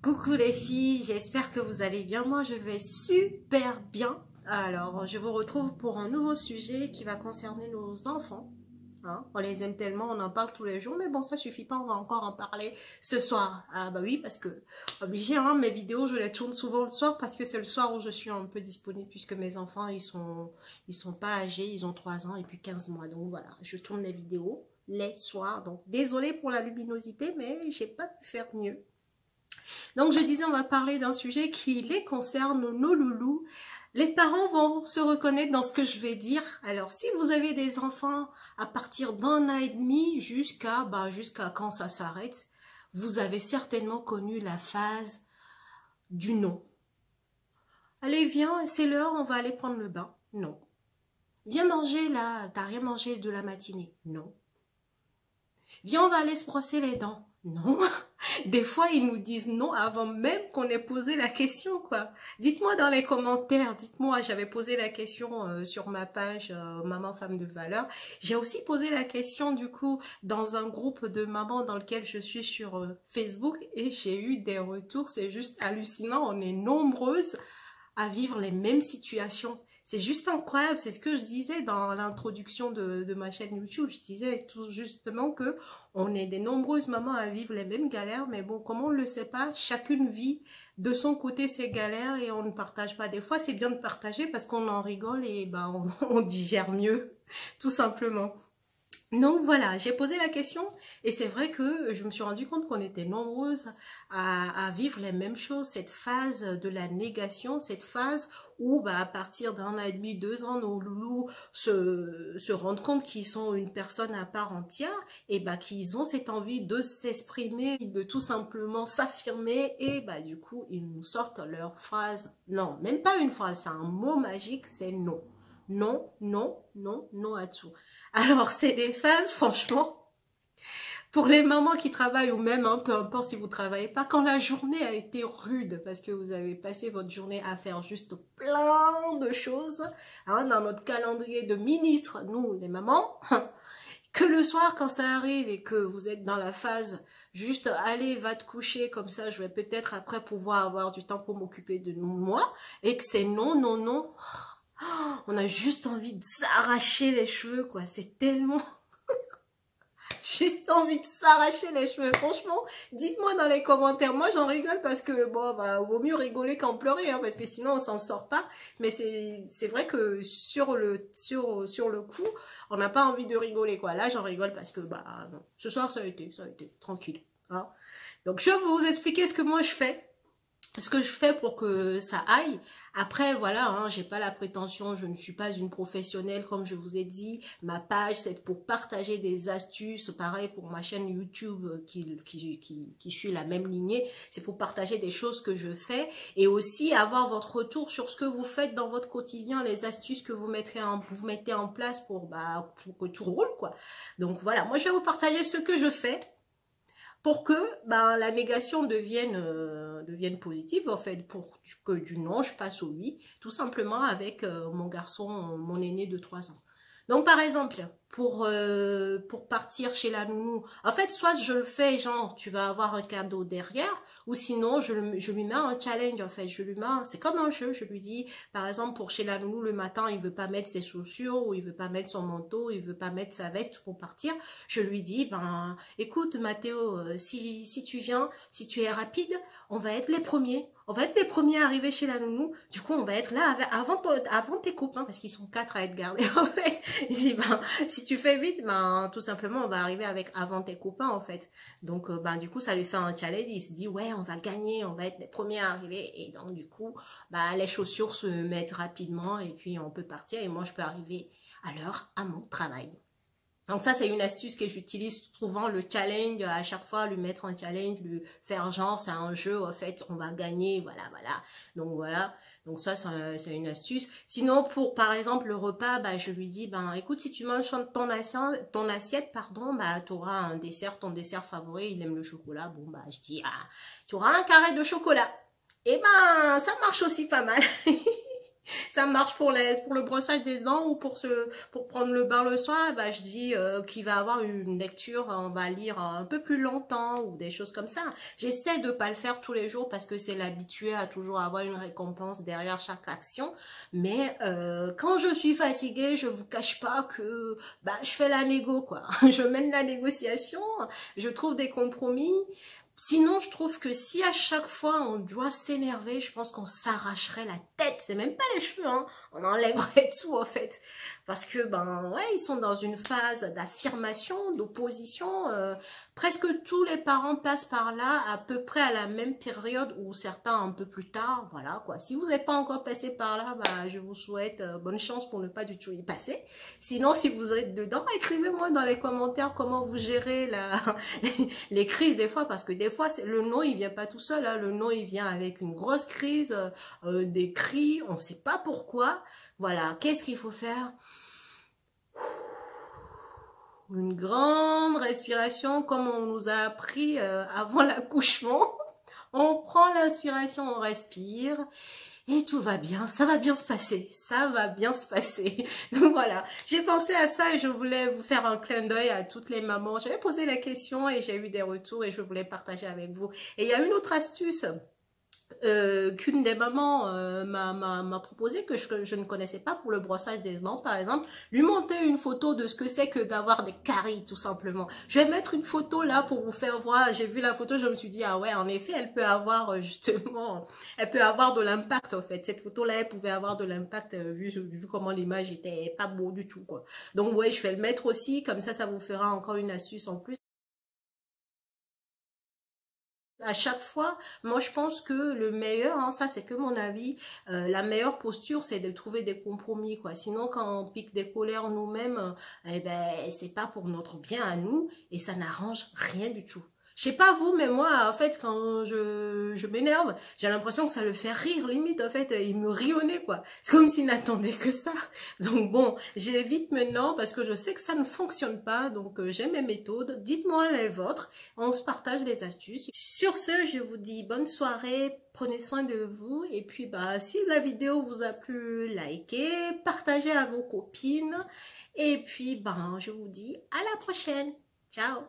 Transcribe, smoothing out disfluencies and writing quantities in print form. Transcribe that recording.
Coucou les filles, j'espère que vous allez bien. Moi, je vais super bien. Alors, je vous retrouve pour un nouveau sujet qui va concerner nos enfants. Hein, on les aime tellement, on en parle tous les jours. Mais bon, ça suffit pas, on va encore en parler ce soir. Ah bah oui, parce que, obligé, hein, mes vidéos, je les tourne souvent le soir parce que c'est le soir où je suis un peu disponible puisque mes enfants, ils sont pas âgés, ils ont 3 ans et puis 15 mois. Donc voilà, je tourne les vidéos les soirs. Donc, désolée pour la luminosité, mais j'ai pas pu faire mieux. Donc, je disais, on va parler d'un sujet qui les concerne, nos loulous. Les parents vont se reconnaître dans ce que je vais dire. Alors, si vous avez des enfants à partir d'1 an et demi jusqu'à quand ça s'arrête, vous avez certainement connu la phase du non. Allez, viens, c'est l'heure, on va aller prendre le bain. Non. Viens manger là, t'as rien mangé de la matinée. Non. Viens, on va aller se brosser les dents. Non. Des fois, ils nous disent non avant même qu'on ait posé la question, quoi. Dites-moi dans les commentaires, dites-moi, j'avais posé la question sur ma page Maman Femme de Valeur. J'ai aussi posé la question, du coup, dans un groupe de mamans dans lequel je suis sur Facebook et j'ai eu des retours. C'est juste hallucinant. On est nombreuses à vivre les mêmes situations. C'est juste incroyable, c'est ce que je disais dans l'introduction de ma chaîne YouTube. Je disais tout justement que on est des nombreuses mamans à vivre les mêmes galères, mais bon, comme on ne le sait pas, chacune vit de son côté ses galères et on ne partage pas. Des fois, c'est bien de partager parce qu'on en rigole et ben, on digère mieux, tout simplement. Donc voilà, j'ai posé la question et c'est vrai que je me suis rendu compte qu'on était nombreuses à vivre les mêmes choses, cette phase de la négation, cette phase où à partir d'1 an et demi, 2 ans, nos loulous se rendent compte qu'ils sont une personne à part entière et qu'ils ont cette envie de s'exprimer, de tout simplement s'affirmer et du coup ils nous sortent leur phrase. Non, même pas une phrase, c'est un mot magique, c'est non. Non, non, non, non à tout. Alors, c'est des phases, franchement, pour les mamans qui travaillent ou même, peu importe si vous ne travaillez pas, quand la journée a été rude, parce que vous avez passé votre journée à faire juste plein de choses, dans notre calendrier de ministres, nous, les mamans, que le soir, quand ça arrive et que vous êtes dans la phase juste, allez, va te coucher, comme ça, je vais peut-être après pouvoir avoir du temps pour m'occuper de moi, et que c'est non, non, non. On a juste envie de s'arracher les cheveux, quoi. C'est tellement... juste envie de s'arracher les cheveux. Franchement, dites-moi dans les commentaires. Moi, j'en rigole parce que, bon, vaut mieux rigoler qu'en pleurer, hein, parce que sinon, on s'en sort pas. Mais c'est vrai que sur le coup, on n'a pas envie de rigoler, quoi. Là, j'en rigole parce que, non. Ce soir, ça a été tranquille. Hein. Donc, je vais vous expliquer ce que moi, je fais. Ce que je fais pour que ça aille. Après, voilà, hein, j'ai pas la prétention, je ne suis pas une professionnelle, comme je vous ai dit. Ma page, c'est pour partager des astuces. Pareil pour ma chaîne YouTube qui suit la même lignée. C'est pour partager des choses que je fais et aussi avoir votre retour sur ce que vous faites dans votre quotidien, les astuces que vous mettez en place pour que tout roule, quoi. Donc voilà, moi je vais vous partager ce que je fais pour que la négation devienne positive, en fait, pour que du non, je passe au oui, tout simplement avec mon garçon, mon aîné de 3 ans. Donc, par exemple, pour partir chez la nounou, en fait, soit je le fais, genre, tu vas avoir un cadeau derrière, ou sinon, je lui mets un challenge, en fait, c'est comme un jeu, je lui dis, par exemple, pour chez la nounou, le matin, il veut pas mettre ses chaussures, ou il veut pas mettre son manteau, il veut pas mettre sa veste pour partir, je lui dis, écoute, Mathéo, si tu viens, si tu es rapide, on va être les premiers. On va être les premiers à arriver chez la nounou. Du coup, on va être là avant tes copains, parce qu'ils sont 4 à être gardés. En fait, je dis, si tu fais vite, tout simplement, on va arriver avant tes copains, en fait. Donc, du coup, ça lui fait un challenge. Il se dit, ouais, on va gagner, on va être les premiers à arriver. Et donc, du coup, les chaussures se mettent rapidement et puis on peut partir. Et moi, je peux arriver à l'heure à mon travail. Donc ça, c'est une astuce que j'utilise souvent, le challenge, à chaque fois, lui mettre un challenge, lui faire genre, c'est un jeu, en fait, on va gagner, voilà. Donc voilà, donc ça, c'est une astuce. Sinon, pour, par exemple, le repas, je lui dis, écoute, si tu manges ton assiette, pardon, tu auras un dessert, ton dessert favori, il aime le chocolat, bon, je dis, tu auras un carré de chocolat. Et ça marche aussi pas mal. ça marche pour le brossage des dents ou pour prendre le bain le soir, bah, je dis qu'il va avoir une lecture, on va lire un peu plus longtemps ou des choses comme ça. J'essaie de pas le faire tous les jours parce que c'est l'habitué à toujours avoir une récompense derrière chaque action. Mais quand je suis fatiguée, je vous cache pas que bah, je fais la négo, quoi. Je mène la négociation, je trouve des compromis. Sinon, je trouve que si à chaque fois on doit s'énerver, je pense qu'on s'arracherait la tête. C'est même pas les cheveux, hein. On enlèverait tout en fait. Parce que, ben ouais, ils sont dans une phase d'affirmation, d'opposition. Presque tous les parents passent par là à peu près à la même période ou certains un peu plus tard. Voilà quoi. Si vous n'êtes pas encore passé par là, bah, je vous souhaite bonne chance pour ne pas du tout y passer. Sinon, si vous êtes dedans, écrivez-moi dans les commentaires comment vous gérez les crises des fois, parce que des fois, le non, il vient pas tout seul. Hein. Le non, il vient avec une grosse crise, des cris, on ne sait pas pourquoi. Voilà, qu'est-ce qu'il faut faire? Une grande respiration, comme on nous a appris avant l'accouchement. On prend l'inspiration, on respire. Et tout va bien, ça va bien se passer, ça va bien se passer. Donc voilà, j'ai pensé à ça et je voulais vous faire un clin d'œil à toutes les mamans. J'avais posé la question et j'ai eu des retours et je voulais partager avec vous. Et il y a une autre astuce qu'une des mamans m'a proposé, que je ne connaissais pas pour le brossage des dents, par exemple, lui montrer une photo de ce que c'est que d'avoir des caries, tout simplement. Je vais mettre une photo là pour vous faire voir. J'ai vu la photo, je me suis dit, ah ouais, en effet, elle peut avoir justement, elle peut avoir de l'impact, en fait. Cette photo-là, elle pouvait avoir de l'impact, vu comment l'image était pas beau du tout, quoi. Donc, ouais, je vais le mettre aussi, comme ça vous fera encore une astuce en plus. À chaque fois, moi je pense que le meilleur, hein, ça c'est que mon avis, la meilleure posture c'est de trouver des compromis, quoi. Sinon quand on pique des colères nous-mêmes, eh ben c'est pas pour notre bien à nous et ça n'arrange rien du tout. Je sais pas vous, mais moi, en fait, quand je m'énerve, j'ai l'impression que ça le fait rire, limite, en fait, il me rionnait, quoi. C'est comme s'il n'attendait que ça. Donc bon, j'évite maintenant parce que je sais que ça ne fonctionne pas, donc j'ai mes méthodes. Dites-moi les vôtres, on se partage les astuces. Sur ce, je vous dis bonne soirée, prenez soin de vous, et puis bah si la vidéo vous a plu, likez, partagez à vos copines, et puis ben je vous dis à la prochaine. Ciao!